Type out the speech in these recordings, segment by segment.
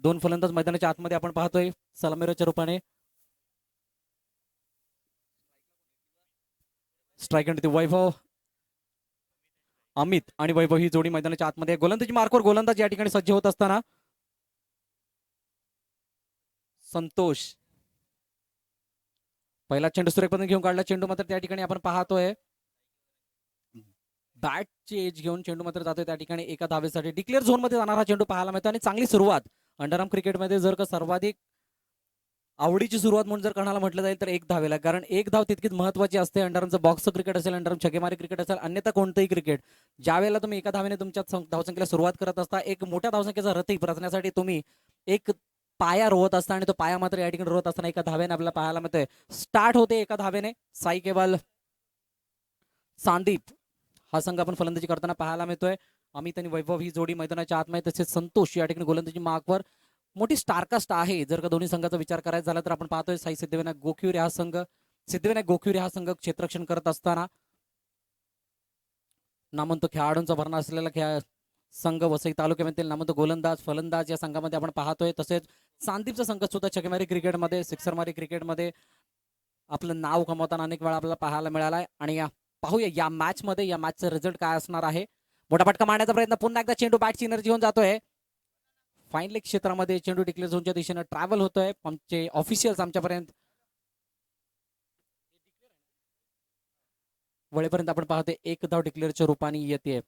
दोन फलंदाज मैदानाच्या आतमध्ये आपण पाहतोय सलामीच्या रूपाने. स्ट्राईक वैभव, अमित आणि वैभव ही जोडी मैदानाच्या आतमध्ये. गोलंदाजी मार्कवर गोलंदाज या ठिकाणी सज्ज होत असताना संतोष पहिला चेंडू सुरेखपणे घेऊन काढला. चेंडू मात्र त्या ठिकाणी आपण पाहतोय बॅटची एज घेऊन चेंडू मात्र जातोय त्या ठिकाणी एका धावेसाठी. डिक्लेअर झोन मध्ये जाणारा चेंडू पाहायला मिळतो आणि चांगली सुरुवात अंडरआर्म क्रिकेटमध्ये जर का सर्वाधिक आवडीची सुरुवात म्हणून जर कोणाला म्हटलं जाईल तर एक धावेला, कारण एक धाव तितकीच महत्वाची असते. अंडरआर्मचं बॉक्स क्रिकेट असेल, अंडरआर्म छकेमारी क्रिकेट असेल, अन्यथा कोणतंही क्रिकेट, ज्या वेळेला तुम्ही एका धावेने तुमच्या धावसंख्येला सुरुवात करत असता, एक मोठ्या धावसंख्येचा रथही रचण्यासाठी तुम्ही एक पाया रोवत असता आणि तो पाया मात्र या ठिकाणी रोवत असताना एका धावेने आपल्याला पाहायला मिळतोय. स्टार्ट होते एका धावेने. साई केवल, संदीप हा संघ आपण फलंदाजी करताना पाहायला मिळतोय. अमित आणि वैभव ही जोडी मैदानाच्या आतमध्ये, तसेच संतोष या ठिकाणी गोलंदाजी मार्कवर. मोठी स्टारकास्ट आहे जर का दोन्ही संघाचा विचार करायचा झाला तर. आपण पाहतोय साई सिद्धिविनायक गोखिवरे हा संघ, सिद्धिविनायक गोखिवरे हा संघ क्षेत्ररक्षण करत असताना नामवंत खेळाडूंचा भरणा असलेला संघ वसई तालुक्यामधील नामवंत गोलंदाज फलंदाज या संघामध्ये आपण पाहतोय. तसेच सांदीपचा संघ सुद्धा छकेमारी क्रिकेटमध्ये, सिक्सरमारी क्रिकेटमध्ये आपलं नाव कमवताना अनेक वेळा आपल्याला पाहायला मिळालाय. आणि पाहूया या मॅच मध्ये, या मॅचचा रिझल्ट काय असणार आहे. मोठा फटका मारण्याचा प्रयत्न, पुन्हा एकदा चेंडू बॅटची एनर्जी घेऊन जातोय. फाईन लेग क्षेत्रामध्ये चेंडू डिक्लेअर झोनच्या दिशेने ट्रॅव्हल होतोय. आमचे ऑफिशियल्स आमच्यापर्यंत वळेपर्यंत आपण पाहतोय एक धाव डिक्लेअरच्या रूपाने येते.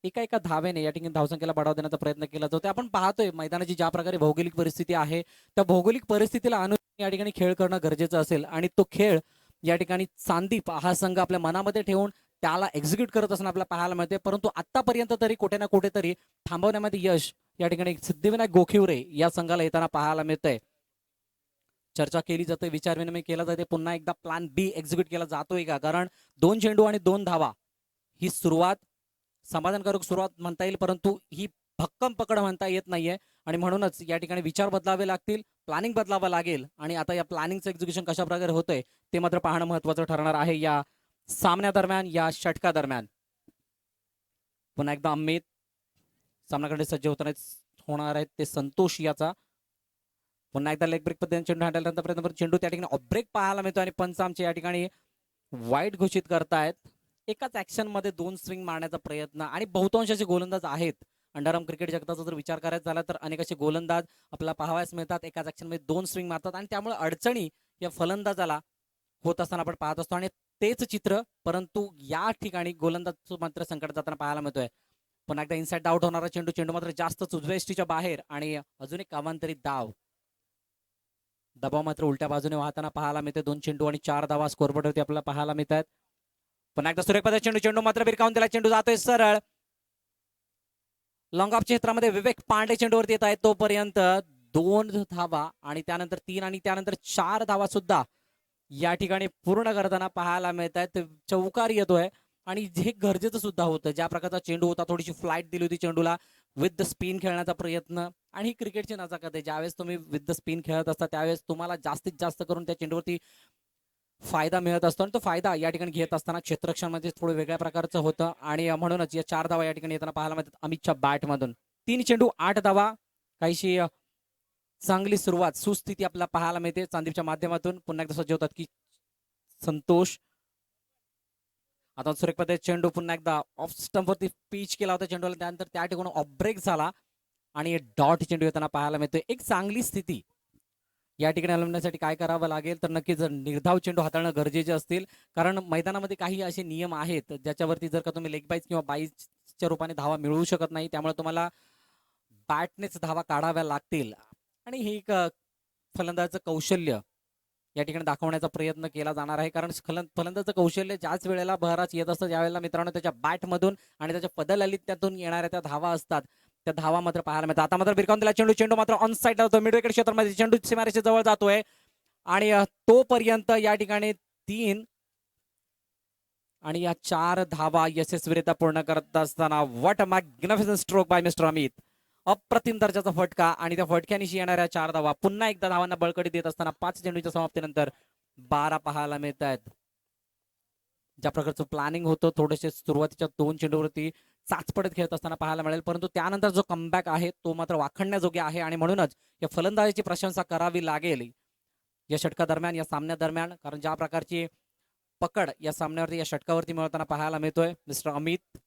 एका धावेने या ठिकाणी धावसंख्येला बढावा देण्याचा प्रयत्न केला जातो. आपण पाहतोय मैदानाची ज्या प्रकारे भौगोलिक परिस्थिती आहे, त्या भौगोलिक परिस्थितीला अनुसरून या ठिकाणी खेळ करणं गरजेचं असेल. आणि तो खेळ या ठिकाणी संदीप हा संघ आपल्या मनामध्ये ठेवून त्याला एक्झिक्यूट करत असताना आपल्याला पाहायला मिळते. परंतु आतापर्यंत तरी कुठे ना कुठेतरी थांबवण्यामध्ये यश या ठिकाणी सिद्धिविनायक गोखिवरे या संघाला येताना पाहायला मिळतंय. चर्चा केली जाते, विचारविनिमय केला जाते, पुन्हा एकदा प्लॅन बी एक्झिक्यूट केला जातोय का. कारण 2 चेंडू आणि 2 धावा ही सुरुवात समाधानकारक सुरुवात म्हणता येईल, परंतु ही भक्कम पकड म्हणता येत नाहीये. आणि म्हणूनच या ठिकाणी विचार बदलावे लागतील, प्लॅनिंग बदलावं लागेल. आणि आता या प्लॅनिंगचं एक्झिक्युशन कशा प्रकारे होतंय ते मात्र पाहणं महत्वाचं ठरणार आहे या सामन्यादरम्यान, या षटका दरम्यान. पुन्हा एकदा अमित सामन्याकडे सज्ज होणार आहेत ते संतोष याचा. पुन्हा एकदा लेग ब्रेक पद्धतीने चेंडू हँडल प्रयत्न, चेंडू त्या ठिकाणी ब्रेक पाहायला मिळतो आणि पंच आमचे या ठिकाणी वाईट घोषित करतायत. एकाच ऍक्शन मध्ये 2 स्विंग मारण्याचा प्रयत्न, आणि बहुतांश असे गोलंदाज आहेत अंडरआर्म क्रिकेट जगताचा जर विचार करायचा झाला तर अनेक असे गोलंदाज आपल्याला पाहावयास मिळतात, एकाच ऍक्शन मध्ये 2 स्विंग मारतात आणि त्यामुळे अडचणी या फलंदाजाला होत असताना आपण पाहत असतो. आणि तेच चित्र परंतु या ठिकाणी गोलंदाज मात्र संकट जाताना पाहायला मिळतोय. पण एकदा इनसाइड आउट होणारा चेंडू मात्र जास्त उजव्या बाहेर, आणि अजून एक अवांतरित धाव. दबाव मात्र उलट्या बाजूने वाहताना पाहायला मिळते. 2 चेंडू आणि 4 धावा स्कोरबोर्डवरती आपल्याला पाहायला मिळतात. पुन्हा एकदा सुरेख चेंडू मात्र बिरकावून त्याला चेंडू जातोय सरळ लॉंग ऑफ क्षेत्रामध्ये. विवेक पांडे चेंडूवरती येत आहेत, तोपर्यंत 2 धावा आणि त्यानंतर 3 आणि त्यानंतर 4 धावा सुद्धा या ठिकाणी पूर्ण करताना पाहायला मिळत आहेत. चौकार येतोय आणि हे गरजेचं सुद्धा होतं. ज्या प्रकारचा चेंडू होता, थोडीशी फ्लाईट दिली होती चेंडूला, विथ द स्पिन खेळण्याचा प्रयत्न. आणि ही क्रिकेटची नजाकत आहे, ज्यावेळेस तुम्ही विथ द स्पिन खेळत असता त्यावेळेस तुम्हाला जास्तीत जास्त करून त्या चेंडूवरती फायदा मिळत असतो. आणि तो फायदा या ठिकाणी घेत असताना क्षेत्ररक्षणामध्ये थोडं वेगळ्या प्रकारचं होतं. आणि म्हणूनच या 4 धावा या ठिकाणी येताना पाहायला मिळतात अमितच्या बॅटमधून. 3 चेंडू 8 धावा, काहीशी चांगली सुरुवात, सुस्थिती आपल्याला पाहायला मिळते संदीपच्या माध्यमातून. पुन्हा एकदा सज्ज होतात की संतोष. आता सुरेख पद्धतीने चेंडू पुन्हा एकदा ऑफ स्टंपवरती पिच केला होता चेंडूला, त्यानंतर त्या ठिकाणी ऑफ ब्रेक झाला आणि डॉट चेंडू येताना पाहायला मिळतोय. एक चांगली स्थिती या ठिकाणी हलवण्यासाठी काय करावं लागेल तर नक्कीच निर्धाव चेंडू हाताळणं गरजेचे असतील. कारण मैदानामध्ये काही असे नियम आहेत ज्याच्यावरती जर का तुम्ही लेग बाईज किंवा बाईजच्या रूपाने धावा मिळवू शकत नाही, त्यामुळे तुम्हाला बॅटनेच धावा काढाव्या लागतील. आणि हे एक फलंदाजाचं कौशल्य या ठिकाणी दाखवण्याचा प्रयत्न केला जाणार आहे. कारण फलंदाजाचं कौशल्य ज्याच वेळेला बहराच येत असतं, ज्यावेळेला मित्रांनो त्याच्या बॅटमधून आणि त्याच्या पदललित्यातून येणाऱ्या त्या धावा असतात, त्या धावा मात्र पाहायला मिळतात. आता मात्र बिरकावून दिला चेंडू मात्र ऑन साईड होतो, मिड विकेट क्षेत्रामध्ये चेंडू सीमारेषे जवळ जातोय आणि तोपर्यंत या ठिकाणी 3 आणि या 4 धावा यशस्वीरित्या पूर्ण करत असताना what a magnificent stroke bye mister Amit. अप्रतिम दर्जाचा फटका आणि त्या फटक्यानिशी येणाऱ्या 4 धावा पुन्हा एकदा धावांना बळकटी देत असताना 5 चेंडूच्या समाप्तीनंतर 12 पाहायला मिळत आहेत. ज्या प्रकारचं प्लॅनिंग होतं, थोडेसे सुरुवातीच्या 2 चेंडूवरती चाचपडत खेळत असताना पाहायला मिळेल, परंतु त्यानंतर जो कमबॅक आहे तो मात्र वाखणण्याजोग्य आहे आणि म्हणूनच या फलंदाजीची प्रशंसा करावी लागेल या षटकादरम्यान, या सामन्यादरम्यान, कारण ज्या प्रकारची पकड या सामन्यावरती या षटकावरती मिळवताना पाहायला मिळतोय. मिस्टर अमित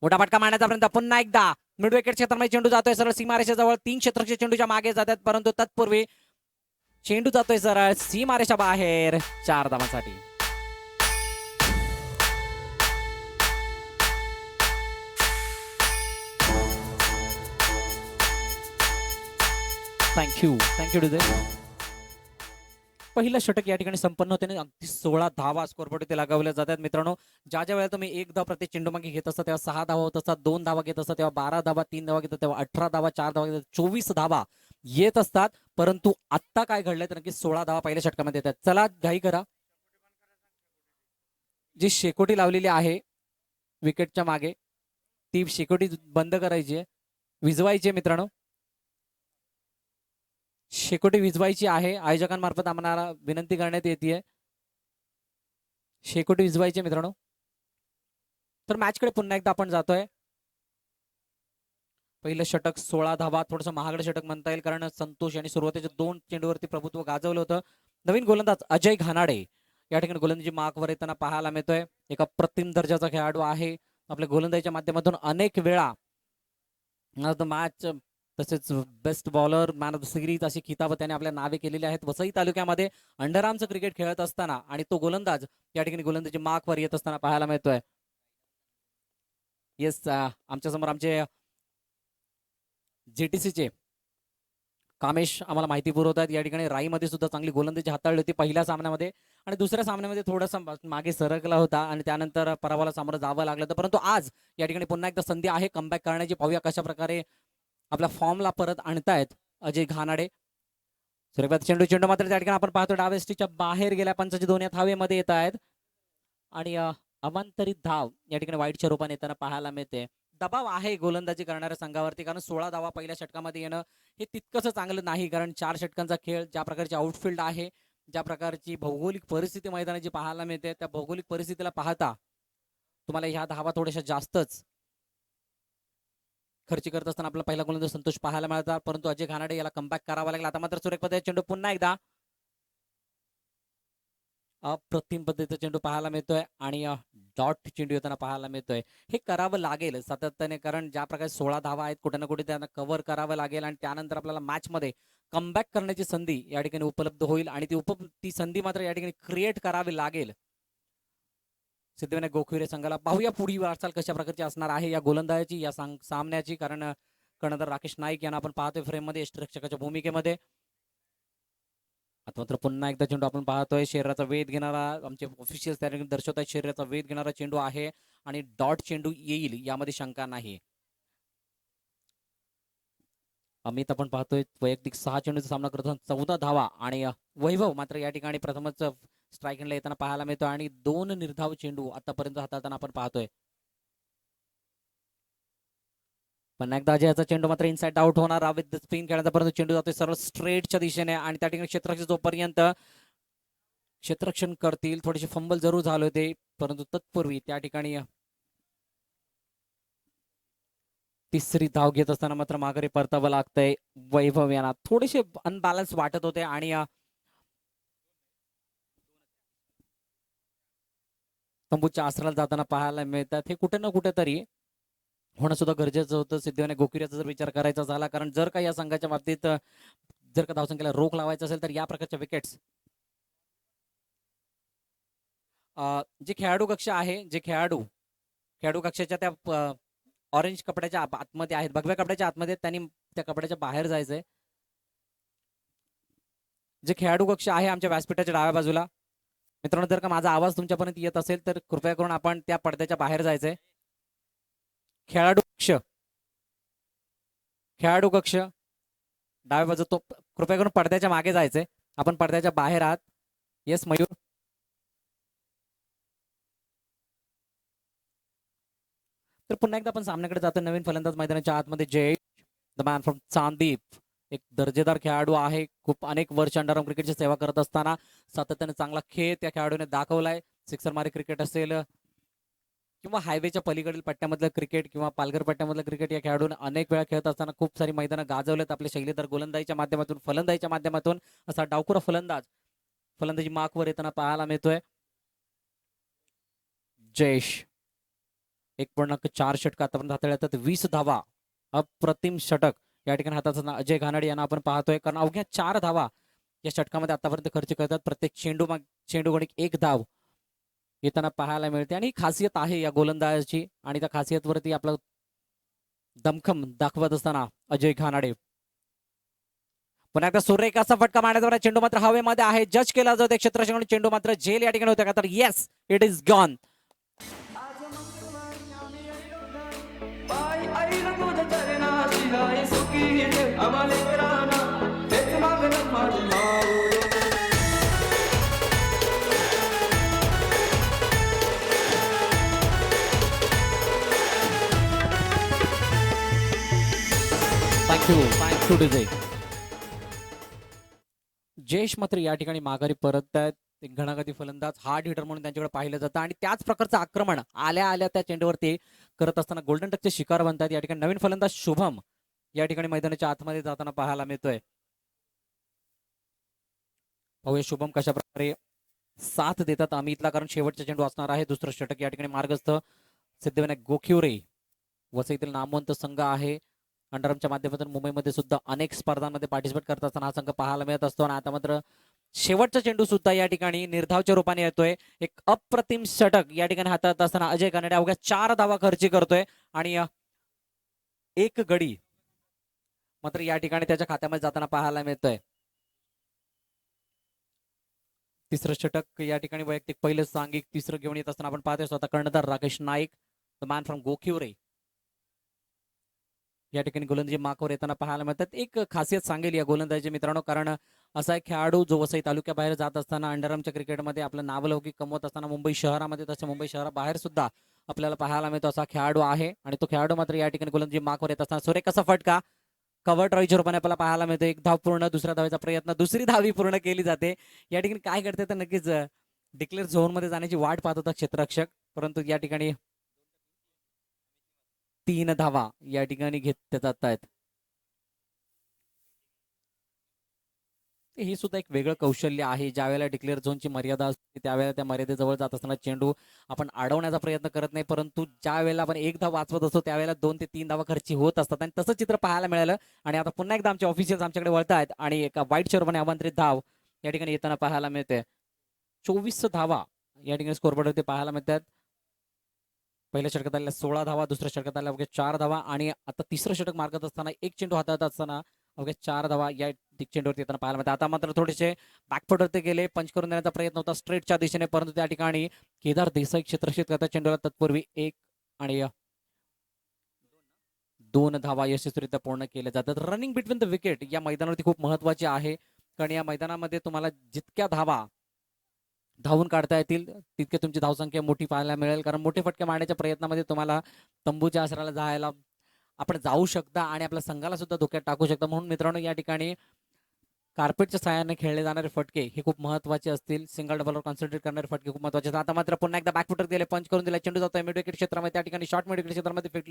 मोठा फटका मारण्याचा प्रयत्न पुन्हा एकदा मिड विकेट क्षेत्रामध्ये चेंडू जातोय सरळ सीमारेषा जवळ, 3 क्षेत्ररक्षक चेंडूच्या मागे जातात, परंतु तत्पूर्वी चेंडू जातोय सरळ सीमारेषा बाहेर 4 धावांसाठी. थँक्यू टू पहिलं षटक या ठिकाणी संपन्न होते. अगदी 16 धावा स्कोरबोर्ड इथे लगावल्या जातात. मित्रांनो, ज्या वेळेला तुम्ही 1 धाव प्रत्येक चेंडू मागे घेत असता तेव्हा 6 धावा होत असतात, 2 धावा घेत असतात तेव्हा 12 धावा, 3 धावा घेतात तेव्हा 18 धावा, 4 धावा घेतात 24 धावा येत असतात. परंतु आत्ता काय घडलंय तर नक्की 16 धावा पहिल्या षटकामध्ये येतात. चला घाई करा. जी शेकोटी लावलेली आहे विकेटच्या मागे ती शेकोटी बंद करायची आहे, विजवायची आहे मित्रांनो. शेकोटी विजवायची आहे. आयोजकांमार्फत आम्हाला विनंती करण्यात येते. शेकोटी विजवायची मित्रांनो. तर मॅचकडे पुन्हा एकदा आपण जातोय. पहिलं षटक 16 धावा, थोडंसं महागडं षटक म्हणता येईल कारण संतोष यांनी सुरुवातीच्या 2 चेंडूवरती प्रभुत्व गाजवलं होतं. नवीन गोलंदाज अजय घानाडे या ठिकाणी गोलंदाजी मार्कवर येताना पाहायला मिळतोय. एक अप्रतिम दर्जाचा खेळाडू आहे. आपल्या गोलंदाजीच्या माध्यमातून अनेक वेळा मॅच तसेच best bowler, man of the series अशी खिताब त्याने आपल्या नावे केलेले आहेत. वसई तालुक्यामध्ये अंडरआर्मचं क्रिकेट खेळत असताना आणि तो गोलंदाज या ठिकाणी गोलंदाजी मार्कवर येत असताना पाहायला मिळतोय. येस, आमच्या समोर आमचे जीटीसीचे कामेश आम्हाला माहिती पुरवतात. या ठिकाणी राईमध्ये सुद्धा चांगली गोलंदाजी हाताळली होती पहिल्या सामन्यामध्ये आणि दुसऱ्या सामन्यामध्ये थोडासा मागे सरकला होता आणि त्यानंतर पराभवाला सामोरं जावं लागलं होतं. परंतु आज या ठिकाणी पुन्हा एकदा संधी आहे कमबॅक करण्याची. पाहूया कशा प्रकारे आपल्या फॉर्मला परत आणतायत अजय घानाडे. सुरुवात चेंडू मात्र त्या ठिकाणी आपण पाहतो डावेस्टीच्या बाहेर गेल्या. पंचाची दोन्ही हवेमध्ये येत आहेत आणि अवांतरित धाव या ठिकाणी वाईटच्या रूपाने येताना पाहायला मिळते. दबाव आहे गोलंदाजी करणाऱ्या संघावरती कारण 16 धावा पहिल्या षटकामध्ये येणं हे तितकंसं चांगलं नाही. कारण 4 षटकांचा खेळ, ज्या प्रकारची आउटफील्ड आहे, ज्या प्रकारची भौगोलिक परिस्थिती मैदानाची पाहायला मिळते, त्या भौगोलिक परिस्थितीला पाहता तुम्हाला ह्या धावा थोड्याशा जास्तच खर्च करत असताना आपला पहिला गोलंदाज संतोष पाहायला मिळतात. परंतु अजय घानाडे याला कमबॅक करावा लागला. आता मात्र सुरेख पद्धतीचा चेंडू पुन्हा एकदा अप्रतिम पद्धतीचा चेंडू पाहायला मिळतोय आणि डॉट चेंडू येताना पाहायला मिळतोय. हे करावं लागेल सातत्याने कारण ज्या प्रकारे 16 धावा आहेत कुठे ना कुठे त्यांना कव्हर करावं लागेल आणि त्यानंतर आपल्याला मॅचमध्ये कमबॅक करण्याची संधी या ठिकाणी उपलब्ध होईल आणि ती संधी मात्र या ठिकाणी क्रिएट करावी लागेल सिद्धिविनायक गोखविरे संघाला. पाहूया पुढील वाटचाल कशा प्रकारची असणार आहे या गोलंदाजीची, या सामन्याची. कारण कर्णधार राकेश नाईक यांना आपण पाहतोय फ्रेममध्ये यष्टिरक्षकाच्या भूमिकेमध्ये. आता मात्र पुन्हा एकदा चेंडू आपण पाहतोय शरीराचा वेध घेणारा, आमचे ऑफिशियल त्या ठिकाणी दर्शवत आहेत शरीराचा वेध घेणारा चेंडू आहे आणि डॉट चेंडू येईल यामध्ये शंका नाही. अमित आपण पाहतोय वैयक्तिक 6 चेंडूचा सामना करतो, 14 धावा आणि वैभव मात्र या ठिकाणी प्रथमच स्ट्राईक एंडला येताना पाहायला मिळतो आणि 2 निर्धाव चेंडू आतापर्यंत हाताळताना आपण पाहतोय. पण एकदा अजयचा चेंडू मात्र इनसाइड आउट होणार विथ स्पिन खेळण्याचा, परंतु चेंडू जातोय सरळ स्ट्रेटच्या दिशेने आणि त्या ठिकाणी क्षेत्ररक्षक जोपर्यंत क्षेत्ररक्षण करतील थोडेसे फंबल जरूर झाले होते, परंतु तत्पूर्वी त्या ठिकाणी तिसरी धाव घेत असताना मात्र माघारी परतावं लागतंय. वैभव यांना थोडेसे अनबॅलन्स वाटत होते आणि तंबूच्या आसराला जाताना पाहायला मिळतात. हे कुठे ना कुठेतरी होणं सुद्धा गरजेचं होतं सिद्धिविनायक गोखविरेचा जर विचार करायचा झाला, कारण जर का या संघाच्या बाबतीत जर का धावसंख्येला रोख लावायचा असेल तर या प्रकारच्या विकेट्स जे खेळाडू कक्ष आहे, जे खेळाडू कक्षाच्या त्या ऑरेंज कपड्याच्या आतमध्ये आहेत, भगव्या कपड्याच्या आतमध्ये, त्यांनी त्या कपड्याच्या बाहेर जायचंय. जे खेळाडू कक्ष आहे आमच्या व्यासपीठाच्या डाव्या बाजूला, मित्रांनो जर का माझा आवाज तुमच्यापर्यंत येत असेल तर कृपया करून आपण त्या पडद्याच्या बाहेर जायचंय. खेळाडू कक्ष डाव्या बाजू, तो कृपया करून पडद्याच्या मागे जायचंय. आपण पडद्याच्या बाहेर आहात. येस मयूर. तर पुन्हा एकदा आपण सामन्याकडे जातो. नवीन फलंदाज मैदानाच्या आतमध्ये जय द मॅन फ्रॉम चांदीप, एक दर्जेदार खेळाडू आहे. खूप अनेक वर्ष अंडरआर्म क्रिकेटची सेवा करत असताना सातत्याने चांगला खेळ त्या खेळाडूने दाखवलाय. सिक्सर मारी क्रिकेट असेल, किंवा हायवेच्या पलीकडील पट्ट्यामधलं क्रिकेट किंवा पालघर पट्ट्यामधलं क्रिकेट या खेळाडून अनेक वेळा खेळत असताना खूप सारी मैदानं गाजवलेत आपल्या शैलीधर गोलंदाजीच्या माध्यमातून, फलंदाजीच्या माध्यमातून. असा डावखुरा फलंदाज फलंदाजी मार्कवर येताना पाहायला मिळतोय. जयेश 1.4 षटक आतापर्यंत हाताळले जातात, 20 धावा, अप्रतिम षटक या ठिकाणी हातात अजय घानाडे यांना आपण पाहतोय. कारण अवघ्या 4 धावा या षटकामध्ये आतापर्यंत खर्च करतात. प्रत्येक चेंडू गणिक 1 धाव येताना पाहायला मिळते. आणि खासियत आहे या गोलंदाजाची, आणि त्या खासियतवरती आपलं दमखम दाखवत असताना अजय घानाडे. पुन्हा एकदा सुरेख असा फटका मारण्याद्वारे चेंडू मात्र हवेमध्ये आहे. जज केला जातो क्षेत्ररक्षक, चेंडू मात्र झेल या ठिकाणी होत्या का तर yes, it is gone. Thank you DJ. Jayesh मात्र या ठिकाणी माघारी परत आहेत. घणागती फलंदाज, हार्ड हिटर म्हणून त्यांच्याकडे पाहिलं जातं, आणि त्याच प्रकारचं आक्रमण आल्या आल्या त्या चेंडूवरती करत असताना गोल्डन टचचे शिकार बनतात. या ठिकाणी नवीन फलंदाज शुभम या ठिकाणी मैदानाच्या आतमध्ये जाताना पाहायला मिळतोय. पाहूया शुभम कशा प्रकारे साथ देतात अमितला, कारण शेवटचा चेंडू असणार आहे. दुसरं षटक या ठिकाणी मार्गस्थ सिद्धिविनायक गोखिवरे वसईतील नामवंत संघ आहे. अंडरआर्मच्या माध्यमातून मुंबईमध्ये सुद्धा अनेक स्पर्धांमध्ये पार्टिसिपेट करत असताना हा संघ पाहायला मिळत असतो. आणि आता मात्र शेवटचा चेंडू सुद्धा या ठिकाणी निर्धावच्या रूपाने येतोय. एक अप्रतिम षटक या ठिकाणी हातात असताना अजय घानाडे अवघ्या 4 धावा खर्ची करतोय, आणि एक गडी मात्र या ठिकाणी त्याच्या खात्यामध्ये जाताना पाहायला मिळतोय. तिसरं षटक या ठिकाणी वैयक्तिक पहिलं सांघिक तिसरं घेऊन येत असताना आपण पाहतोय स्वतः कर्णधार Rakesh Naik, the man from Gokhivare या ठिकाणी गोलंदाजी मार्कवर येताना पाहायला मिळतात. एक खासियत सांगेल या गोलंदाजी मित्रांनो, कारण असा एक खेळाडू जो वसई तालुक्याबाहेर जात असताना अंडरआर्मच्या क्रिकेटमध्ये आपलं नावलौकिक कमवत असताना मुंबई शहरामध्ये, तसं मुंबई शहराबाहेर सुद्धा आपल्याला पाहायला मिळतो असा खेळाडू आहे. आणि तो खेळाडू मात्र या ठिकाणी गोलंदाजी मार्कवर येत असताना सुरेख कसा फटका कव्हर ड्राईव्हच्या रूपाने आपल्याला पाहायला मिळतो. एक धाव पूर्ण, दुसऱ्या धावेचा प्रयत्न, दुसरी धावी पूर्ण केली जाते. या ठिकाणी काय करते तर नक्कीच डिक्लेअर झोनमध्ये जाण्याची वाट पाहत होता क्षेत्ररक्षक, परंतु या ठिकाणी 3 धावा या ठिकाणी घेतल्या जात आहेत. हे सुद्धा एक वेगळं कौशल्य आहे. ज्या वेळेला डिक्लेअर झोनची मर्यादा असते त्यावेळेला त्या मर्यादेजवळ जात असताना चेंडू आपण अडवण्याचा प्रयत्न करत नाही, परंतु ज्या वेळेला आपण 1 धाव वाचवत असतो त्यावेळेला 2 ते 3 धावा खर्ची होत असतात. आणि तसं चित्र पाहायला मिळालं. आणि आता पुन्हा एकदा आमचे ऑफिशियल्स आमच्याकडे वळत आहेत, आणि एका वाईट शर्माने आमंत्रित धाव या ठिकाणी येताना पाहायला मिळते. 24 धावा या ठिकाणी स्कोरबोर्डवरती पाहायला मिळतात. पहिल्या षटकात आलेल्या 16 धावा, दुसऱ्या षटकात आल्या अवघ्या 4 धावा, आणि आता तिसरं षटक मार्गत असताना एक चेंडू हातात असताना अवघ्या 4 धावा या चेंडूवरती येताना पाहायला मिळतात. आता मात्र थोडेसे बॅकफुटवरती गेले, पंच करून देण्याचा प्रयत्न होता स्ट्रेटच्या दिशेने, परंतु त्या ठिकाणी केदार देसाई क्षेत्ररक्षित करतात चेंडूला. तत्पूर्वी 1 आणि 2 धावा यशस्वीरित्या पूर्ण केल्या जातात. रनिंग बिटवीन द विकेट या मैदानावरती खूप महत्वाचे आहे, कारण या मैदानामध्ये तुम्हाला जितक्या धावा धावून काढता येतील तितके तुमची धावसंख्या मोठी पाहायला मिळेल. कारण मोठे फटके मारण्याच्या प्रयत्नामध्ये तुम्हाला तंबूच्या आसराला जायला आपण जाऊ शकता, आणि आपल्या संघाला सुद्धा धोक्यात टाकू शकता. म्हणून मित्रांनो या ठिकाणी कार्पेटच्या सहाय्याने खेळले जाणारे फटके हे खूप महत्वाचे असतील. सिंगल डबलवर कॉन्सन्ट्रेट करणारे फटके खूप महत्वाचे. आता मात्र पुन्हा एकदा बॅकफुटर दिले, पंच करून दिला, चेंडू जातोय मिड विकेट क्षेत्रामध्ये. त्या ठिकाणी शॉर्ट मिड विकेट क्षेत्रामध्ये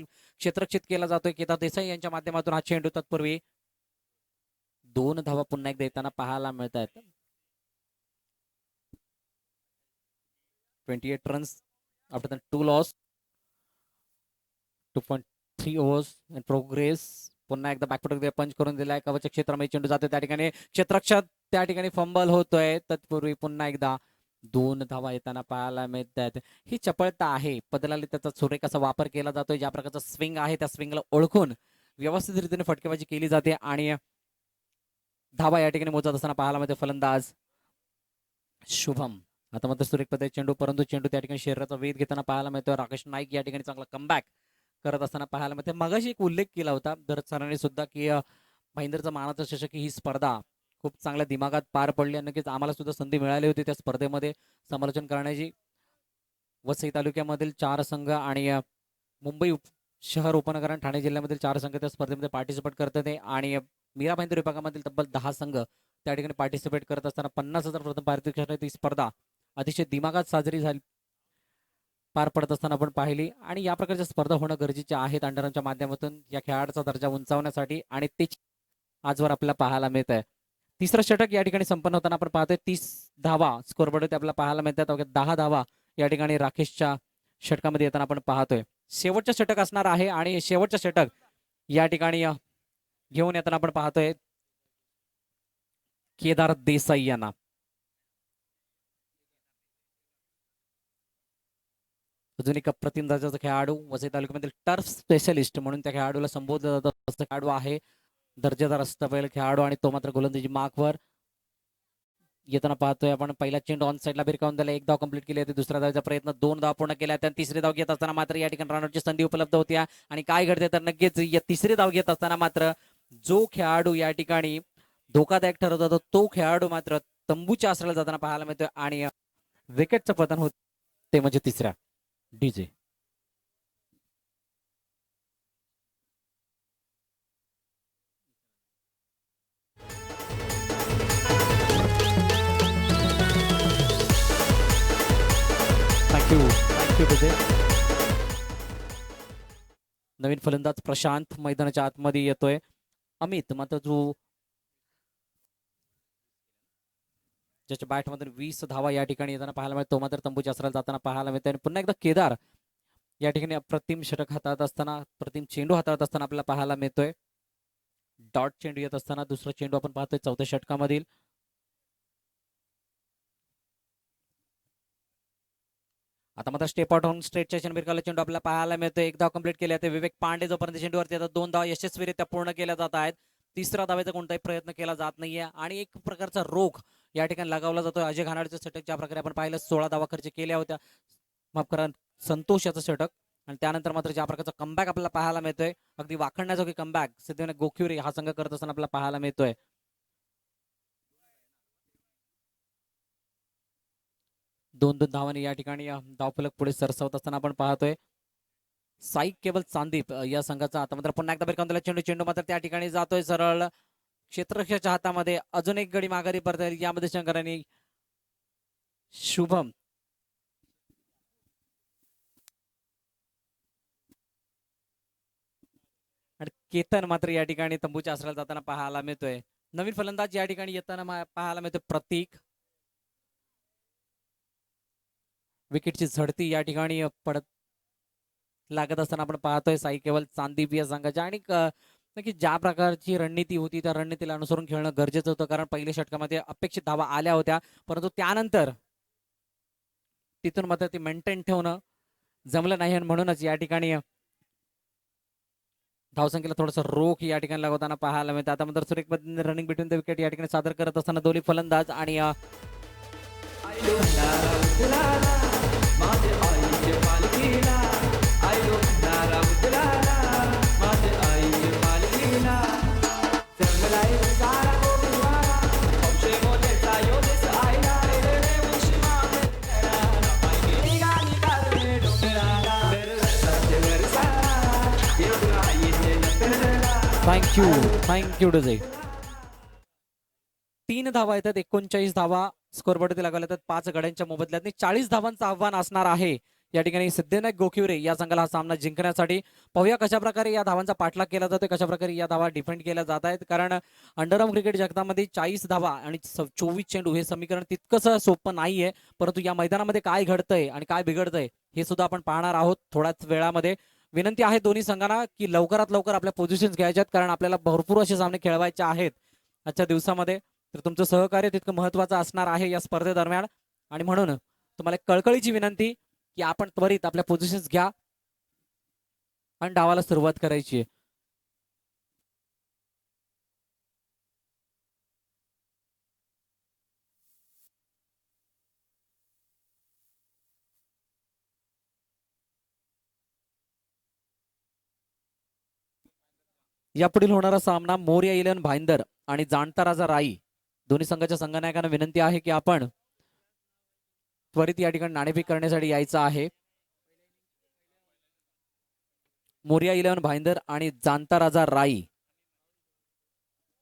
क्षेत्ररक्षित केला जातोय केदार देसाई यांच्या माध्यमातून. हा चेंडू तत्पूर्वी 2 धावा पुन्हा एकदा येताना पाहायला मिळत आहेत. 28 runs after the 2 loss, 2.3 overs in progress. पुन्हा एकदा बॅकफुटर पंच करून दिलाय, कवच क्षेत्रामध्ये चेंडू जातोय, त्या ठिकाणी क्षेत्ररक्षक त्या ठिकाणी फंबल होतोय. तत्पूर्वी पुन्हा एकदा 2 धावा येताना पाहायला मिळत आहेत. ही चपळता आहे, बदलाला त्याचा सुरेख असा वापर केला जातोय. ज्या प्रकारचा स्विंग आहे त्या स्विंगला ओळखून व्यवस्थित रीतीने फटकेबाजी केली जाते, आणि धावा या ठिकाणी मोजत असताना पाहायला मिळते फलंदाज शुभम. आता मात्र सुरेख पद्धती चेंडू, परंतु चेंडू त्या ठिकाणी शरीराचा वेध घेताना पाहायला मिळतोय. राकेश नाईक या ठिकाणी चांगला कमबॅक करत असताना पाहायला मिळते. मगाशी एक उल्लेख केला होता दरत सरांनी सुद्धा की महेंद्रचा मानाचा चषक ही स्पर्धा खूप चांगल्या दिमागात पार पडली, आणि नक्कीच आम्हाला सुद्धा संधी मिळाली होती त्या स्पर्धेमध्ये समालोचन करण्याची. वसई तालुक्यामधील 4 संघ आणि मुंबई शहर उपनगर आणि ठाणे जिल्ह्यामधील 4 संघ त्या स्पर्धेमध्ये पार्टिसिपेट करतात, आणि मीरा भाईंदर विभागामधील तब्बल 10 संघ त्या ठिकाणी पार्टिसिपेट करत असताना 50,000 प्रथम पारितोषिक ती स्पर्धा अतिशय दिमागात साजरी झाली. पार पडत असताना आपण पाहिली आणि या प्रकारच्या स्पर्धा होणं गरजेचे आहेत अंडरच्या माध्यमातून या खेळाडूचा दर्जा उंचावण्यासाठी आणि ते आजवर आपल्याला पाहायला मिळत आहे. तिसरं षटक या ठिकाणी संपन्न होताना आपण पाहतोय 30 धावा स्कोरबोर्ड आपल्याला पाहायला मिळतात. 10 धावा या ठिकाणी राकेशच्या षटकामध्ये येताना आपण पाहतोय. शेवटचं षटक असणार आहे आणि शेवटचं षटक या ठिकाणी घेऊन येताना आपण पाहतोय केदार देसाई यांना. अजून एक अप्रतिम दर्जाचा खेळाडू वसई तालुक्यामधील टर्फ स्पेशलिस्ट म्हणून त्या खेळाडूला संबोधलं जातं असं खेळाडू आहे. दर्जेदार असतं खेळाडू आणि तो मात्र गोलंदाजी मार्कवर येताना पाहतोय आपण. पहिला चेंडू ऑन साईडला भिरकावून दिला, 1 धाव कंप्लीट केली होती. दुसऱ्या धावचा प्रयत्न 2 धाव पूर्ण केल्या त्या. तिसरी धाव घेत असताना मात्र या ठिकाणी रनआउटची संधी उपलब्ध होत्या आणि काय घडते तर नक्कीच या तिसरी धाव घेत असताना मात्र जो खेळाडू या ठिकाणी धोकादायक ठरत होता तो खेळाडू मात्र तंबूच्या आश्रयाला जाताना पाहायला मिळतोय आणि विकेटचं पतन होत ते म्हणजे तिसऱ्या डीजे. Thank you DJ. नवीन फलंदाज प्रशांत मैदानाच्या आतमध्ये येतोय. अमित मात्र जो ज्याच्या बॅटमधून 20 धावा या ठिकाणी येताना पाहायला मिळतो तो मात्र तंबूच्या आश्रयाला जाताना पाहायला मिळतोय. आणि पुन्हा एकदा केदार या ठिकाणी अप्रतिम षटक हाताळत असताना अप्रतिम चेंडू हाताळत असताना आपल्याला पाहायला मिळतोय. डॉट चेंडू येत असताना दुसरा चेंडू आपण पाहतोय चौथ्या षटकामधील. आता मात्र स्टेप आउट होऊन स्ट्रेटच्या चेंडू आपल्याला पाहायला मिळतोय. 1 धाव कंप्लीट केले ते. विवेक पांडे जोपर्यंत चेंडूवरती येतात 2 धाव यशस्वीरित्या पूर्ण केल्या जात आहेत. तिसरा धावेचा कोणताही प्रयत्न केला जात नाहीये आणि एक प्रकारचा रोख या ठिकाणी लगावला जातोय. अजय घानाळेचं षटक ज्या प्रकारे आपण पाहिलं 16 धावा खर्च केल्या होत्या, माफ करा संतोष याचं षटक, आणि त्यानंतर मात्र ज्या प्रकारचा कमबॅक आपल्याला पाहायला मिळतोय अगदी वाखणण्याजोगी कमबॅक सिद्धिविनायक गोखिवरे हा संघ करत असताना आपल्याला पाहायला मिळतोय. 2-2 धावांनी या ठिकाणी धावफलक पुढे सरसावत असताना आपण पाहतोय. साई केबल चांदीप या संघाचा आता मात्र पुन्हा एकदा भिरकावून चेंडू चेंडू मात्र त्या ठिकाणी जातोय सरळ क्षेत्ररक्षकाच्या हातामध्ये. अजून एक गडी माघारी पडता यामध्ये शंकरांनी शुभम आणि केतन मात्र या ठिकाणी तंबूच्या आश्रयाला जाताना पाहायला मिळतोय. नवीन फलंदाज या ठिकाणी येताना पाहायला मिळतोय प्रतीक. विकेटची झडती या ठिकाणी पडत लागत असताना आपण पाहतोय साई केवल चांदीप या संघाच्या. आणि नक्की ज्या प्रकारची रणनीती होती त्या रणनीतीला अनुसरून खेळणं गरजेचं होतं, कारण पहिल्या षटकामध्ये अपेक्षित धावा आल्या होत्या परंतु त्यानंतर तिथून मात्र ती मेंटेन ठेवणं जमलं नाही आणि म्हणूनच या ठिकाणी धावसंख्येला थोडंसं रोख या ठिकाणी लागवताना पाहायला मिळतं. आता मात्र सुरेख पद्धतीने रनिंग बिटवीन द विकेट या ठिकाणी सादर करत असताना दोन्ही फलंदाज आणि थँक्यू डजे. 3 धावा येतात, 39 धावा स्कोरबोर्डवरती लागवल्या जातात 5 गड्यांच्या मोबदल्यात. 40 धावांचं आव्हान असणार आहे या ठिकाणी सिद्धिविनायक गोखिवरे या संघाला हा सामना जिंकण्यासाठी. पाहूया कशा प्रकारे या धावांचा पाठलाग केला जातोय, कशा प्रकारे या धावा डिफेंड केल्या जात आहेत. कारण अंडरआर्म क्रिकेट जगतामध्ये 40 धावा आणि 24 चेंडू हे समीकरण तितकंसं सोपं नाहीये, परंतु या मैदानामध्ये काय घडतंय आणि काय बिघडतंय हे सुद्धा आपण पाहणार आहोत थोड्याच वेळामध्ये. विनंती आहे दोन्ही संघांना की लवकरात लवकर आपल्या पोझिशन्स घ्यायच्यात, कारण आपल्याला भरपूर असे सामने खेळवायचे आहेत आजच्या दिवसामध्ये. तर तुमचं सहकार्य तितकं महत्त्वाचं असणार आहे या स्पर्धेदरम्यान आणि म्हणून तुम्हाला एक कळकळीची विनंती की आपण त्वरित आपल्या पोझिशन्स घ्या आणि डावाला सुरुवात करायची आहे. यापुढील होणारा सामना मोरया इलेव्हन भाईंदर आणि जाणता राजा राई दोन्ही संघाच्या संघनायकांना विनंती आहे की आपण त्वरित या ठिकाणी नाणेफेक करण्यासाठी यायचं आहे. मोरया इलेव्हन भाईंदर आणि जाणता राजा राई.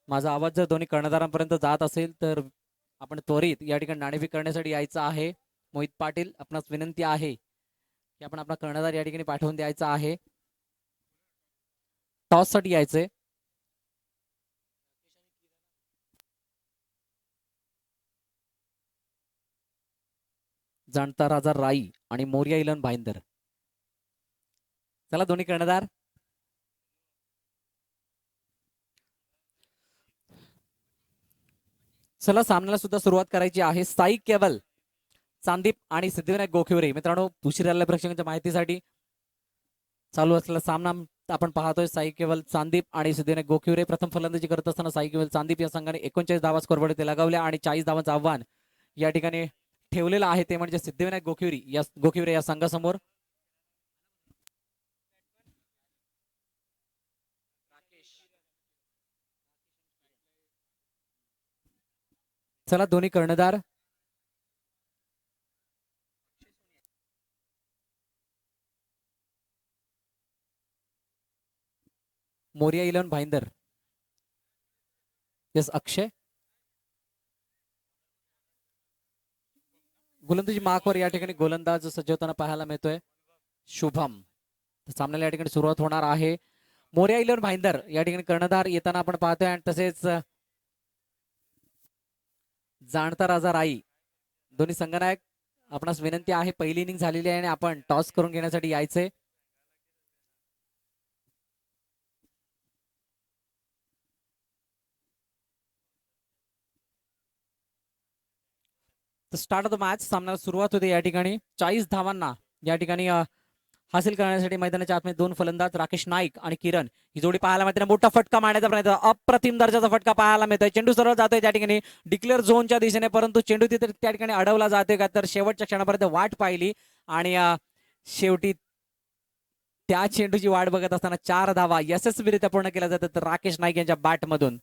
माझा आवाज जर दोन्ही कर्णधारांपर्यंत जात असेल तर आपण त्वरित या ठिकाणी नाणेफेक करण्यासाठी यायचं आहे. मोहित पाटील आपणास विनंती आहे की आपण आपला कर्णधार या ठिकाणी पाठवून द्यायचा आहे. टॉस साठी यायचंय. जाणता राजा राई आणि मोरिया इलन भाईंदर. चला दोन्ही कर्णधार. चला सामन्याला सुद्धा सुरुवात करायची आहे. साई केवल, संदीप आणि सिद्धिविनायक गोखिवरे. मित्रांनो, उशीर झालेल्या प्रेक्षकांच्या माहितीसाठी चालू असलेला सामना आपण पाहतोय. साई केवल, संदीप आणि सिद्धिविनायक गोखिवरे. प्रथम फलंदाजी करत असताना साई केवल, संदीप या संघाने 39 धावा स्कोरबोर्ड ते लगावल्या आणि 40 धावांचं आव्हान या ठिकाणी ठेवलेलं आहे, ते म्हणजे सिद्धिविनायक गोखिवरे या संघासमोर. चला दोन्ही कर्णधार. मोरिया इलेवन भाईंदर. यस अक्षय. गोलंदाजी मार्कवर या ठिकाणी गोलंदाज सज्ज होताना पाहायला मिळतोय शुभम. सामन्याला या ठिकाणी सुरुवात होणार आहे. मोरिया इलेवन भाईंदर या ठिकाणी कर्णधार येताना आपण पाहतोय आणि तसेच जाणता राजा राई. दोन्ही संघनायक, आपणास विनंती आहे, पहिली इनिंग झालेली आहे आणि आपण टॉस करून घेण्यासाठी यायचंय. Start of the match. सामन्याला सुरुवात होते या ठिकाणी 40 धावांना या ठिकाणी हासिल करण्यासाठी मैदानाच्या आतमध्ये दोन फलंदाज राकेश नाईक आणि किरण ही जोडी पाहायला मिळते. मोठा फटका मारण्याचा प्रयत्न, अप्रतिम दर्जाचा फटका पाहायला मिळतोय. चेंडू सरळ जातोय त्या ठिकाणी डिक्लेअर झोनच्या दिशेने, परंतु चेंडू तिथे त्या ठिकाणी अडवला जातोय का, तर शेवटच्या क्षणापर्यंत वाट पाहिली आणि शेवटी त्या चेंडूची वाट बघत असताना 4 धावा यशस्वीरित्या पूर्ण केल्या जातात राकेश नाईक यांच्या बॅटमधून.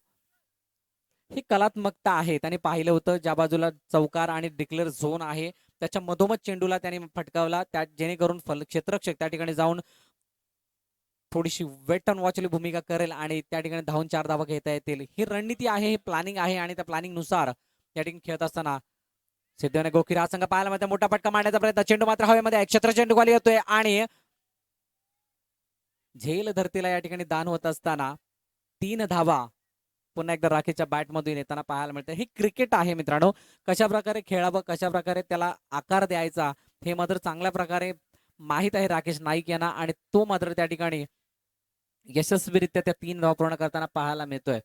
ही कलात्मकता आहे. त्याने पाहिलं होतं ज्या बाजूला चौकार आणि डिक्लेअर झोन आहे त्याच्या मधोमध चेंडूला त्याने फटकावला, त्या जेणेकरून क्षेत्ररक्षक त्या ठिकाणी जाऊन थोडीशी वेट अँड वॉचली भूमिका करेल आणि त्या ठिकाणी धावून 4 धावा घेता येतील. ही रणनीती आहे, ही प्लॅनिंग आहे आणि त्या प्लॅनिंग नुसार त्या ठिकाणी खेळत असताना सिद्धिविनायक गोखिवरे हा संघ पाहायला मध्ये मोठा फटका मारण्याचा प्रयत्न. चेंडू मात्र हवेमध्ये क्षेत्र चेंडू खाली येतोय आणि झेल धरतीला या ठिकाणी दान होत असताना 3 धावा पुन्हा एकदा राखेच्या बॅटमधून येताना पाहायला मिळतं. हे क्रिकेट आहे मित्रांनो. कशा प्रकारे खेळावं, कशा प्रकारे त्याला आकार द्यायचा हे मात्र चांगल्या प्रकारे माहित आहे राकेश नाईक यांना आणि तो मात्र त्या ठिकाणी यशस्वीरित्या त्या 3 धावा पूर्ण करताना पाहायला मिळतोय.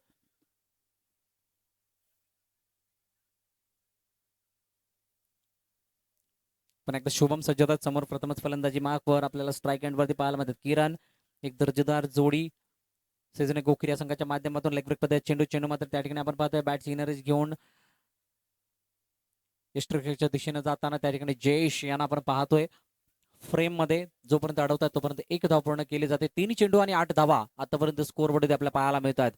पण एकदा शुभम सज्ज होतात समोर. प्रथमच फलंदाजी मार्कवर आपल्याला स्ट्राईक एंड वरती पाहायला मिळतात किरण. एक दर्जेदार जोडी सिद्धिविनायक गोखिवरे या संघाच्या माध्यमातून लेग ब्रेक पद्धत चेंडू मात्र त्या ठिकाणी आपण पाहतोय बॅट सिनरीज घेऊन यष्टरक्षकच्या दिशेने जाताना त्या ठिकाणी जयेश यांना आपण पाहतोय फ्रेम मध्ये. जोपर्यंत अडवतात तोपर्यंत 1 धाव पूर्ण केली जाते. 3 चेंडू आणि 8 धावा आतापर्यंत स्कोर बोर्ड आपल्याला पाहायला मिळतात.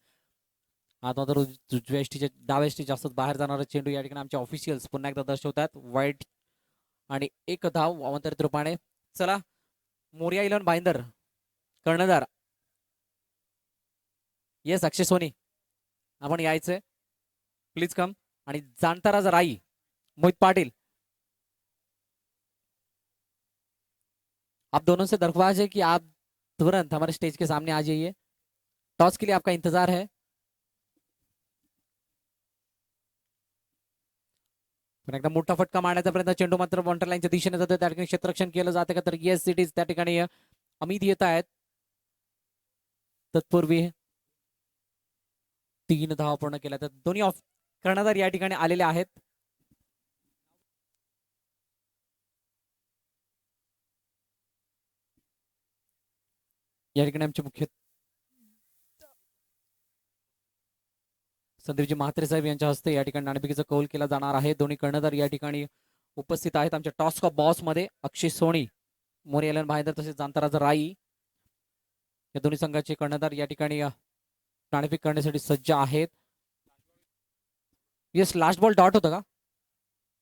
आता मात्र उजव्या एसटीच्या डाव्या एसटी जास्त बाहेर जाणारा चेंडू या ठिकाणी आमच्या ऑफिशियल्स पुन्हा एकदा दर्शवतात. वाईट आणि 1 धाव अवंतरित रूपाने. चला मोरिया इलेवन भाईंदर कर्णधार. येस अक्षय सोनी, आपण यायचंय, प्लीज कम. आणि जाणता राजा राई मोहित पाटिल, आप दोनों से दरख्वास्त है कि आप तुरंत हमारे स्टेज के सामने आ जाइए. टॉस के लिए आपका इंतजार है. पण एकदा मोठा फटका मारण्याचा प्रयत्न. चेंडू मात्र बॉन्टर लाईनच्या दिशेने जातो. त्या ठिकाणी क्षेत्ररक्षण केलं जातं का, तर येस इट इज. त्या ठिकाणी अमित येत आहेत. तत्पूर्वी 3 धावा पूर्ण केल्या. तर दोन्ही कर्णधार या ठिकाणी आलेले आहेत. या ठिकाणी आमचे मुख्य संदीपजी म्हात्रे साहेब यांच्या हस्ते या ठिकाणी नाणेफेकीचा कौल केला जाणार आहे. दोन्ही कर्णधार या ठिकाणी उपस्थित आहेत. आमच्या टॉस कप बॉस मध्ये अक्षय सोनी, मोरिया इलेवन भाईंदर तसेच जांताराजा राई या दोन्ही संघाचे कर्णधार या ठिकाणी नाणेफेक करण्यासाठी सज्ज आहेत. येस, लास्ट बॉल डॉट होता का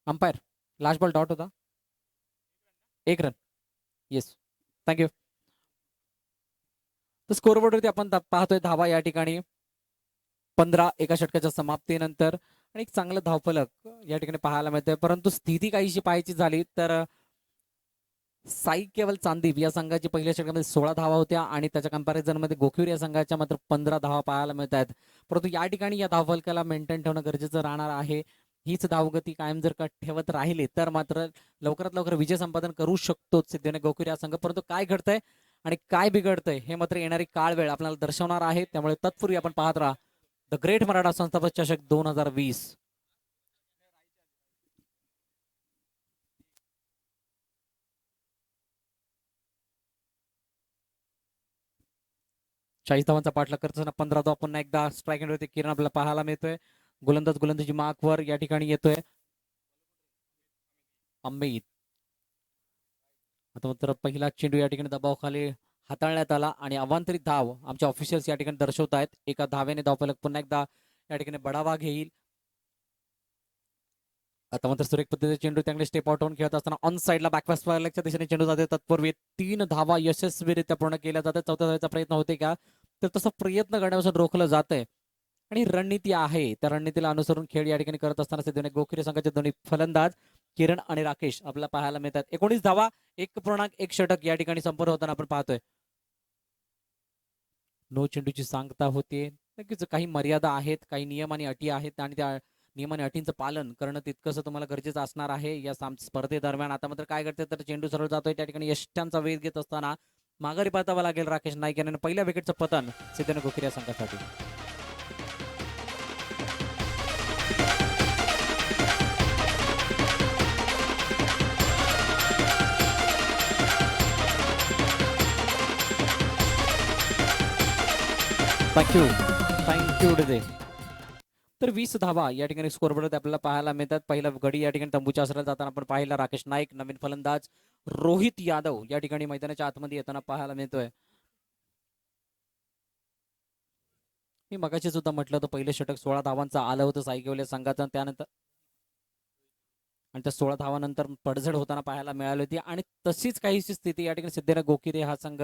अंपायर? लास्ट बॉल डॉट होता. 1 रन. Yes, thank you. तर स्कोरबोर्डवरती आपण पाहतोय धावा या ठिकाणी 15 एका षटकाच्या समाप्तीनंतर आणि एक चांगलं धावफलक या ठिकाणी पाहायला मिळतंय. परंतु स्थिती काहीशी पाहायची झाली तर साई केवल चांदीप या संघाची पहिल्या षटकामध्ये 16 धावा होत्या आणि त्याच्या कंपॅरिझन मध्ये गोखीर या संघाच्या मात्र 15 धावा पाहायला मिळत आहेत. परंतु या ठिकाणी या धावफलकाला मेंटेन ठेवणं गरजेचं राहणार आहे. हीच धावगती कायम जर का ठेवत राहिली तर मात्र लवकरात लवकर विजय संपादन करू शकतो सिद्धिविनायक गोखीर या संघ. परंतु काय घडतंय आणि काय बिघडतंय हे मात्र येणारी काळ वेळ आपल्याला दर्शवणार आहे. त्यामुळे तत्पूर्वी आपण पाहत राहा द ग्रेट मराठा संस्थापक चषक 2020. 40 धावांचा पाठलाग करताना 15 धावा पुन्हा एकदा स्ट्राईक एंडवरती किरण आपल्याला पाहायला मिळतोय. गोलंदाजी मार्कवर या ठिकाणी येतोय अमित. आता मात्र पहिला चेंडू या ठिकाणी दबावाखाली हाताळण्यात आला आणि अवांतरित धाव आमच्या ऑफिशियल्स या ठिकाणी दर्शवत आहेत. एका धावेने धावफलक पुन्हा एकदा या ठिकाणी बढावा घेईल. आता मात्र सुरेख पद्धतीने चेंडू त्याकडे स्टेप आउट होऊन खेळत असताना ऑन साईडला बॅकफॅस्टच्या दिशेने चेंडू जाते. तत्पूर्वी 3 धावा यशस्वीरित्या पूर्ण केल्या जातात. 4थ्या धावेचा प्रयत्न होते का तर तसं प्रयत्न करण्यापासून रोखलं जातंय आणि रणनीती आहे त्या रणनीतीला अनुसरून खेळ या ठिकाणी करत असताना सिद्धिविनायक गोखीर संघाचे दोन्ही फलंदाज किरण आणि राकेश आपल्याला पाहायला मिळतात. 19 धावा 1.1 षटक या ठिकाणी संपूर्ण होताना आपण पाहतोय. नो चेंडूची सांगता होते. नक्कीच काही मर्यादा आहेत, काही नियम आणि अटी आहेत आणि त्या नियम आणि अटींचं पालन करणं तितकंसं तुम्हाला गरजेचं असणार आहे या स्पर्धेदरम्यान. आता मात्र काय करते तर चेंडू सरळ जातोय त्या ठिकाणी यष्ट्यांचा वेध घेत असताना माघारी पाहावं लागेल राकेश नाईक यांना. पहिल्या विकेटचं पतन सिद्धिविनायक गोखीर या संघासाठी. थँक्यू डिदे. तर 20 धावा या ठिकाणी स्कोरबोर्ड आपल्याला पाहायला मिळतात. पहिला गडी या ठिकाणी तंबूच्या आसरात जाताना आपण पाहिला राकेश नाईक. नवीन फलंदाज रोहित यादव या ठिकाणी मैदानाच्या आतमध्ये येताना पाहायला मिळतोय. मी मगाशी सुद्धा म्हटलं होतं पहिलं षटक 16 धावांचं आलं होतं सायकेवल्या संघाचं. त्यानंतर आणि त्या 16 धावानंतर पडझड होताना पाहायला मिळाली होती आणि तशीच काहीशी स्थिती या ठिकाणी सिद्धिविनायक गोखीर हा संघ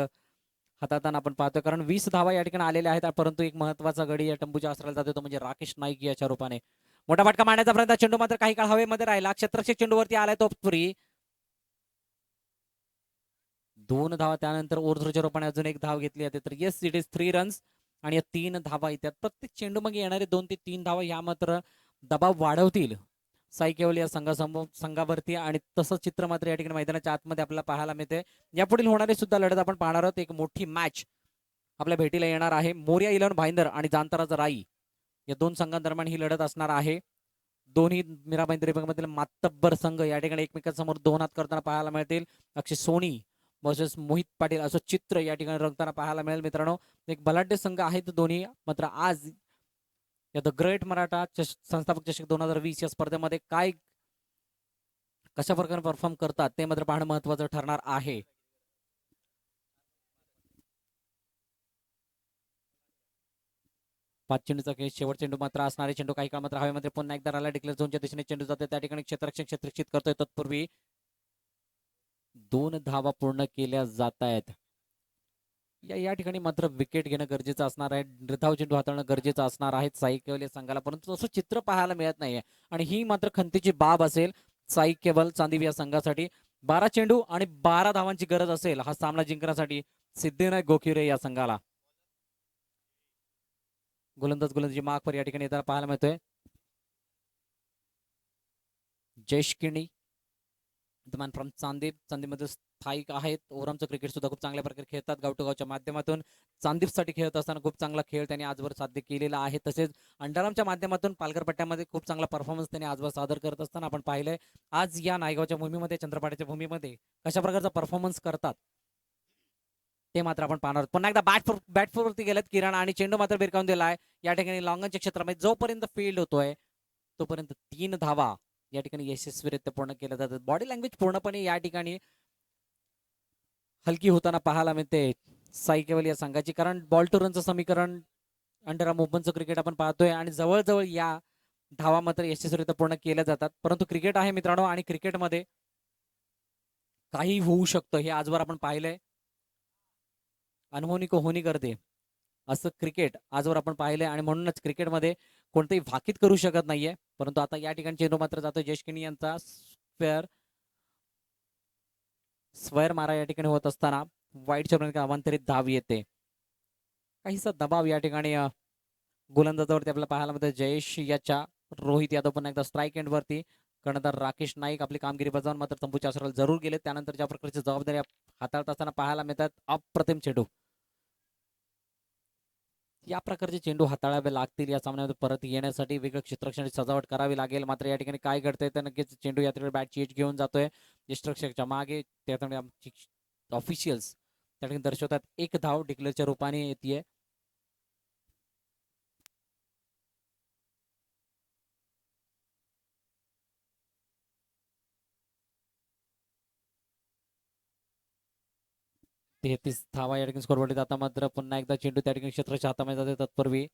हाताळताना आपण पाहतोय. कारण 20 धावा या ठिकाणी आलेल्या आहेत परंतु एक महत्वाचा गडी या टंबूच्या आसराला जातो म्हणजे राकेश नाईक याच्या रूपाने. मोठा फटका मारण्याचा प्रयत्न. चेंडू मात्र काही काळ हवेमध्ये राहिला. क्षेत्ररक्षक चेंडूवरती आलाय तो फ्री. 2 धावा त्यानंतर ओव्हरथ्रोच्या रूपाने अजून एक धाव घेतली जाते. तर येस इट इज 3 रन्स आणि या 3 धावा येतात. प्रत्येक चेंडू मग येणारे 2 ते 3 धावा या मात्र दबाव वाढवतील साई केवल या संघावरती आणि तसं चित्र मात्र या ठिकाणी मैदानाच्या आतमध्ये आपल्याला पाहायला मिळते. यापुढील होणारी सुद्धा लढत आपण पाहणार आहोत. एक मोठी मॅच आपल्या भेटीला येणार आहे. मोर्या 11 भाईंदर आणि जांताराज राई या दोन संघांदरम्यान ही लढत असणार आहे. दोन्ही मीरा भाईंदर विभागामधील मातब्बर संघ या ठिकाणी एकमेकांसमोर 2 हात करताना पाहायला मिळतील. अक्षय सोनी वर्सेस मोहित पाटील असं चित्र या ठिकाणी रंगताना पाहायला मिळेल. मित्रांनो एक बलाढ्य संघ आहेत दोन्ही. मात्र आज या द ग्रेट मराठा संस्थापक चषक 2020 या स्पर्धेमध्ये काय कशा प्रकारे परफॉर्म करतात ते मात्र पाहणं महत्वाचं ठरणार आहे. पाच चेंडूचा खेळ. शेवट चेंडू मात्र असणारे चेंडू काही काळ मात्र हवेमध्ये पुन्हा एकदा राहिला. डिक्लेअर झोनच्या दिशेने चेंडू जाते. त्या ठिकाणी क्षेत्ररक्षक क्षेत्ररक्षित करतोय. तत्पूर्वी 2 धावा पूर्ण केल्या जात आहेत. या ठिकाणी मात्र विकेट घेणं गरजेचं असणार आहे. निर्धाव चेंडू हाताळणं गरजेचं असणार आहे साई केवल या संघाला. परंतु तसं चित्र पाहायला मिळत नाहीये आणि ही मात्र खंतीची बाब असेल साई केवल चांदिव या संघासाठी. 12 चेंडू आणि 12 धावांची गरज असेल हा सामना जिंकण्यासाठी सिद्धिविनायक गोखीर या संघाला. गोलंदाजी मार्कवर या ठिकाणी येताना पाहायला मिळतोय जयेश किणी फ्रॉम चांदीमध्ये स्थायिक आहेत. ओरमचं क्रिकेट सुद्धा खूप चांगल्या प्रकारे खेळतात. गावटोगावच्या माध्यमातून चांदीपसाठी खेळत असताना खूप चांगला खेळ त्यांनी आजवर साध्य केलेला आहे. तसेच अंडरआर्मच्या माध्यमातून पालघर पट्ट्यामध्ये खूप चांगला परफॉर्मन्स त्यांनी आजवर सादर करत असताना आपण पाहिलंय. आज या नायगावच्या भूमीमध्ये चंद्रपाड्याच्या भूमीमध्ये कशा प्रकारचा परफॉर्मन्स करतात ते मात्र आपण पाहणार आहोत. पुन्हा एकदा बॅटफोरवरती गेलेत किरण आणि चेंडू मात्र भिरकावून दिलाय. या ठिकाणी लॉंगनच्या क्षेत्रामध्ये जोपर्यंत फील्ड होतोय तोपर्यंत 3 धावा या ठिकाणी यशस्वीरित्या पूर्ण केल्या जातात. बॉडी लँग्वेज पूर्णपणे या ठिकाणी हलकी होताना पाहायला मिळते साई केवल या संघाची. कारण बॉल टू रनचं समीकरण अंडर मुवमेंटचं क्रिकेट आपण पाहतोय आणि जवळजवळ या धावा मात्र यशस्वीरित्या पूर्ण केल्या जातात. परंतु क्रिकेट आहे मित्रांनो आणि क्रिकेटमध्ये काही होऊ शकतं हे आजवर आपण पाहिलंय. अनहोनी को होनी करते असं क्रिकेट आजवर आपण पाहिलंय आणि म्हणूनच क्रिकेटमध्ये कोणतेही भाकीत करू शकत नाहीये. परंतु आता या ठिकाणी चेंडू मात्र जातो जयेश किणी यांचा. स्क्वेअर मारा या ठिकाणी होत असताना वाईटच्या पर्यंत अवांतरित धाव येते. काहीसा दबाव या ठिकाणी गोलंदाजावरती आपल्याला पाहायला मिळतं. जयेश याच्या रोहित यादव पुन्हा एकदा स्ट्राईक एंड वरती. कर्णधार राकेश नाईक आपली कामगिरी बजावून मात्र तंबूच्या आसराला जरूर गेले. त्यानंतर ज्या प्रकारची जबाबदारी हाताळत असताना पाहायला मिळतात अप्रतिम चेंडू. या प्रकारचे चेंडू हाताळावे लागतील या सामन्यामध्ये परत येण्यासाठी. वेगळं क्षेत्ररक्षणाची सजावट करावी लागेल. मात्र या ठिकाणी काय घडतंय तर नक्कीच चेंडू या ठिकाणी बॅटची एज घेऊन जातोय यष्टिरक्षकाच्या मागे. त्या ऑफिशियल्स त्या ठिकाणी दर्शवतात एक धाव डिक्लेअरच्या रूपाने येते. तेहतीस धावा या ठिकाणी स्कोरवरती जाता मात्र पुन्हा एकदा चेंडू त्या ठिकाणी क्षेत्राच्या हातामध्ये जाते. तत्पूर्वी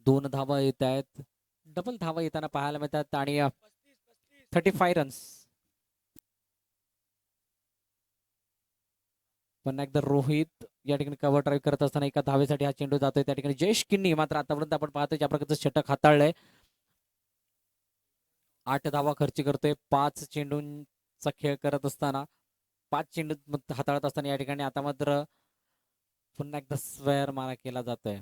2 धावा येत आहेत. डबल धावा येताना पाहायला मिळतात आणि 35 रन्स. पुन्हा एकदा रोहित या ठिकाणी कव्हर ड्राईव्ह करत असताना एका धावेसाठी हा चेंडू जातोय त्या ठिकाणी जयेश किन्नी. मात्र आतापर्यंत आपण पाहतोय ज्या प्रकारचं षटक हाताळलंय 8 धावा खर्च करतोय 5 चेंडूंचा खेळ करत असताना 5 चेंडू हाताळत असताना या ठिकाणी आता मात्र पुन्हा एकदा स्क्वेअर मारा केला जातोय.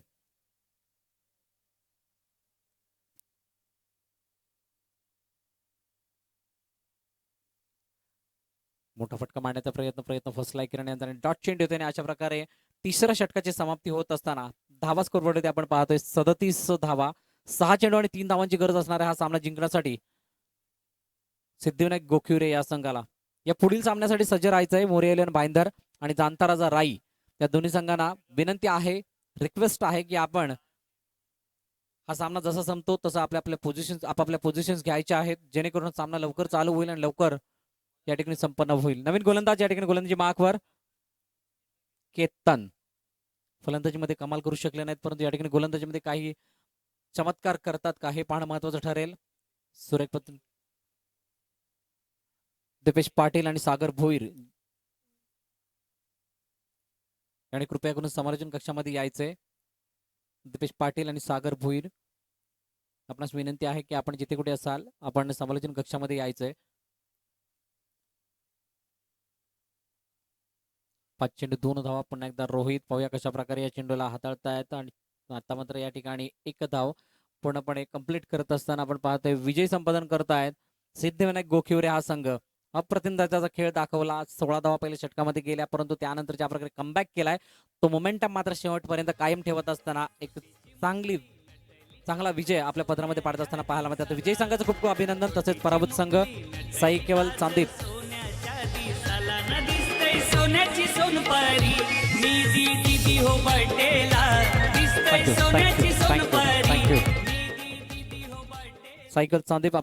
मोठा फटका मारण्याचा प्रयत्न फसलाय किरण यांचा डॉट चेंडू होते आणि अशा प्रकारे तिसऱ्या षटकाची समाप्ती होत असताना धावा स्कोरवरती आपण पाहतोय 37 धावा. 6 चेंडू आणि 3 धावांची गरज असणार आहे हा सामना जिंकण्यासाठी सिद्धिविनायक गोखिवरे या संघाला. या पुढील सामन्यासाठी सज्ज राहायचंय. मोरियालियन भाईंदर आणि जांताराजा राई या दोन्ही संघांना विनंती आहे, रिक्वेस्ट आहे की आपण हा सामना जसा संपतो तसा आपापल्या पोझिशन्स घ्यायच्या आहेत जेणेकरून सामना लवकर चालू होईल आणि लवकर या ठिकाणी संपन्न होईल. नवीन गोलंदाज या ठिकाणी गोलंदाजी मार्कवर केतन. फलंदाजीमध्ये कमाल करू शकले नाहीत परंतु या ठिकाणी गोलंदाजीमध्ये काही चमत्कार करतात का हे पाहणं महत्वाचं ठरेल. सुरेख पद्धत दिपेश पाटील आणि सागर भोईर आणि कृपया करून समालोचन कक्षामध्ये यायचंय. दिपेश पाटील आणि सागर भोईर आपणास विनंती आहे की आपण जिथे कुठे असाल आपण समालोचन कक्षामध्ये यायचंय. 5 चेंडू 2 धावा. पुन्हा एकदा रोहित. पाहूया कशा प्रकारे या चेंडूला हाताळतायत आणि आता मात्र या ठिकाणी 1 धाव पूर्णपणे कंप्लीट करत असताना आपण पाहतोय विजय संपादन करतायत सिद्धिविनायक गोखिवरे हा संघ. अप्रतिम दर्जाचा खेळ दाखवला. 16 धावा पहिल्या षटकामध्ये गेल्या परंतु त्यानंतर ज्या प्रकारे कमबॅक केलाय तो मोमेंटम मात्र शेवटपर्यंत कायम ठेवत असताना एक चांगला विजय आपल्या पदरामध्ये पाडत असताना पाहायला मिळतात. विजय संघाचं खूप खूप अभिनंदन. तसेच पराभूत संघ साई केवल चांदीप सोन्याची सोनपरी मी दीदी हो बर्थडेला दिसतंय सोन्याची सोनपरी सायकल चांदीप